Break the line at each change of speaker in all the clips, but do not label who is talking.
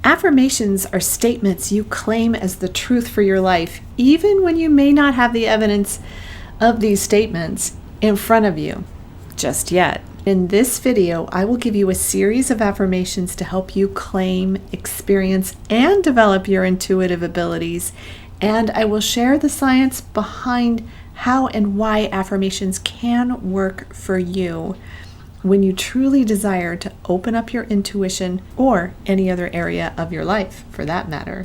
Affirmations are statements you claim as the truth for your life, even when you may not have the evidence of these statements in front of you just yet. In this video, I will give you a series of affirmations to help you claim, experience, and develop your intuitive abilities. And I will share the science behind how and why affirmations can work for you when you truly desire to open up your intuition or any other area of your life, for that matter.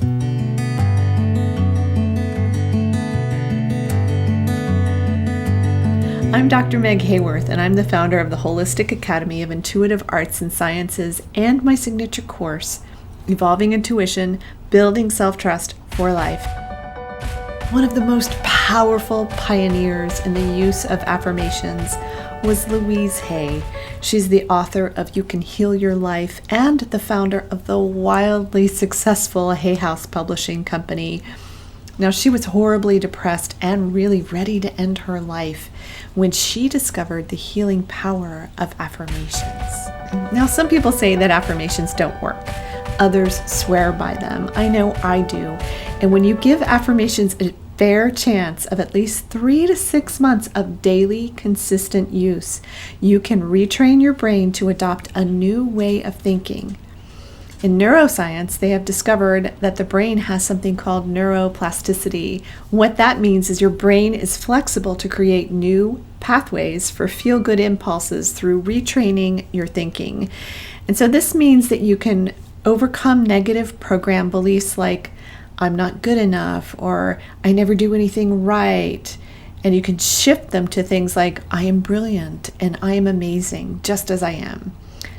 I'm Dr. Meg Haworth, and I'm the founder of the Holistic Academy of Intuitive Arts and Sciences and my signature course, Evolving Intuition, Building Self-Trust for Life. One of the most powerful pioneers in the use of affirmations was Louise Hay. She's the author of You Can Heal Your Life and the founder of the wildly successful Hay House Publishing Company. Now, she was horribly depressed and really ready to end her life when she discovered the healing power of affirmations. Now, some people say that affirmations don't work. Others swear by them. I know I do. And when you give affirmations a fair chance of at least 3 to 6 months of daily, consistent use, you can retrain your brain to adopt a new way of thinking. In neuroscience, they have discovered that the brain has something called neuroplasticity. What that means is your brain is flexible to create new pathways for feel-good impulses through retraining your thinking. And so this means that you can overcome negative program beliefs like, I'm not good enough, or I never do anything right. And you can shift them to things like, I am brilliant and I am amazing just as I am.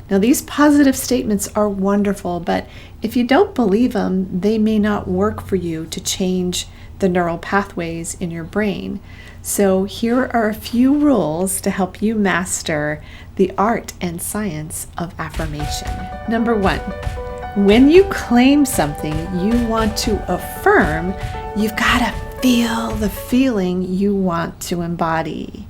Now, these positive statements are wonderful, but if you don't believe them, they may not work for you to change the neural pathways in your brain. So here are a few rules to help you master the art and science of affirmation. Number 1, when you claim something you want to affirm, you've got to feel the feeling you want to embody.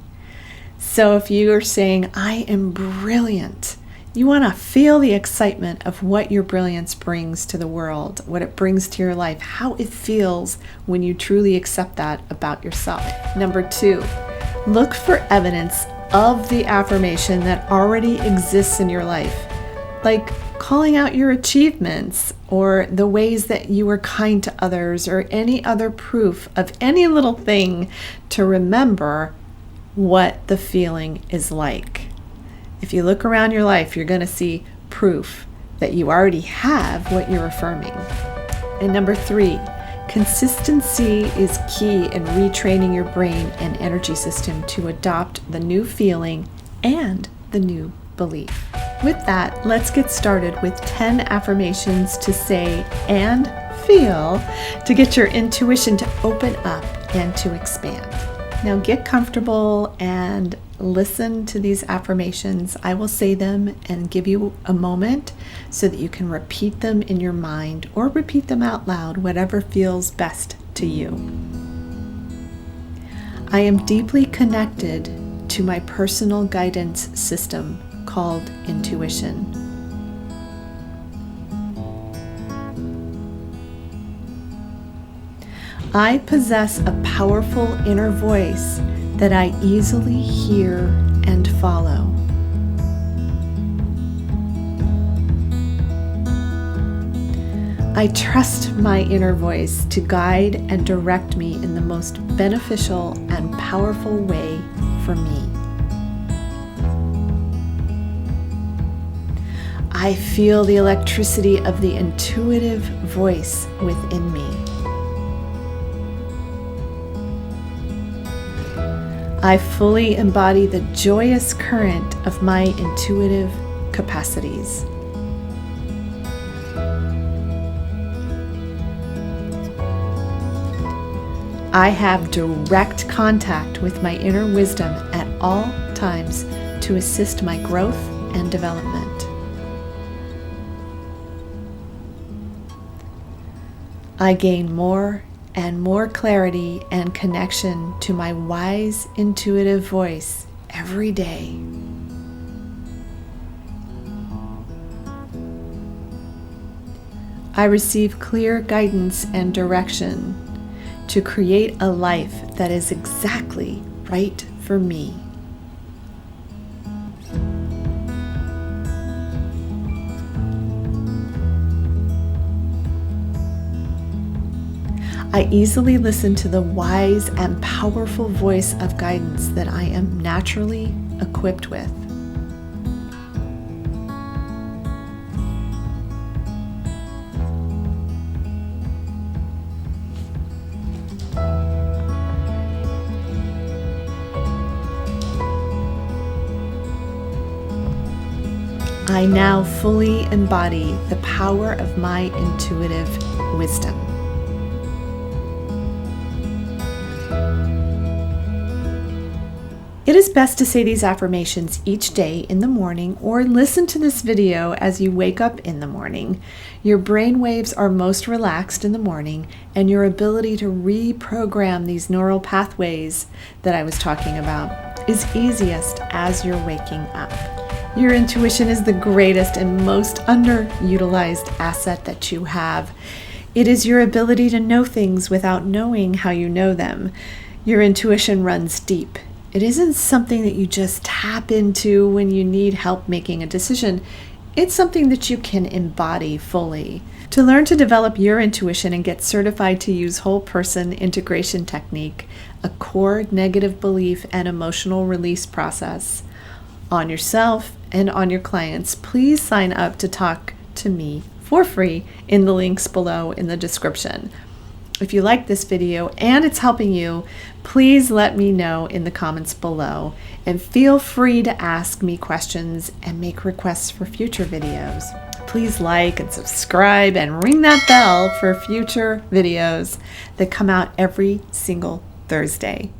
So if you are saying, I am brilliant, you want to feel the excitement of what your brilliance brings to the world, what it brings to your life, how it feels when you truly accept that about yourself. Number 2, look for evidence of the affirmation that already exists in your life, like calling out your achievements or the ways that you were kind to others or any other proof of any little thing to remember what the feeling is like. If you look around your life, you're going to see proof that you already have what you're affirming. And number 3, consistency is key in retraining your brain and energy system to adopt the new feeling and the new belief. With that, let's get started with 10 affirmations to say and feel to get your intuition to open up and to expand. Now get comfortable and listen to these affirmations. I will say them and give you a moment so that you can repeat them in your mind or repeat them out loud, whatever feels best to you. I am deeply connected to my personal guidance system called intuition. I possess a powerful inner voice that I easily hear and follow. I trust my inner voice to guide and direct me in the most beneficial and powerful way for me. I feel the electricity of the intuitive voice within me. I fully embody the joyous current of my intuitive capacities. I have direct contact with my inner wisdom at all times to assist my growth and development. I gain more and more clarity and connection to my wise, intuitive voice every day. I receive clear guidance and direction to create a life that is exactly right for me. I easily listen to the wise and powerful voice of guidance that I am naturally equipped with. I now fully embody the power of my intuitive wisdom. It is best to say these affirmations each day in the morning or listen to this video as you wake up in the morning. Your brain waves are most relaxed in the morning, and your ability to reprogram these neural pathways that I was talking about is easiest as you're waking up. Your intuition is the greatest and most underutilized asset that you have. It is your ability to know things without knowing how you know them. Your intuition runs deep. It isn't something that you just tap into when you need help making a decision. It's something that you can embody fully. To learn to develop your intuition and get certified to use whole person integration technique, a core negative belief and emotional release process on yourself and on your clients, please sign up to talk to me for free in the links below in the description. If you like this video and it's helping you, please let me know in the comments below, and feel free to ask me questions and make requests for future videos. Please like and subscribe and ring that bell for future videos that come out every single Thursday.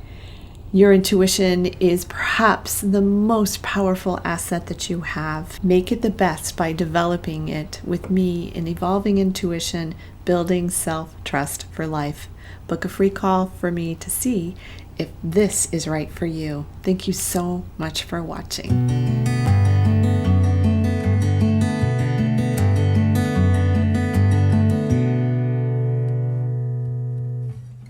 Your intuition is perhaps the most powerful asset that you have. Make it the best by developing it with me in Evolving Intuition, Building Self-Trust for Life. Book a free call for me to see if this is right for you. Thank you so much for watching.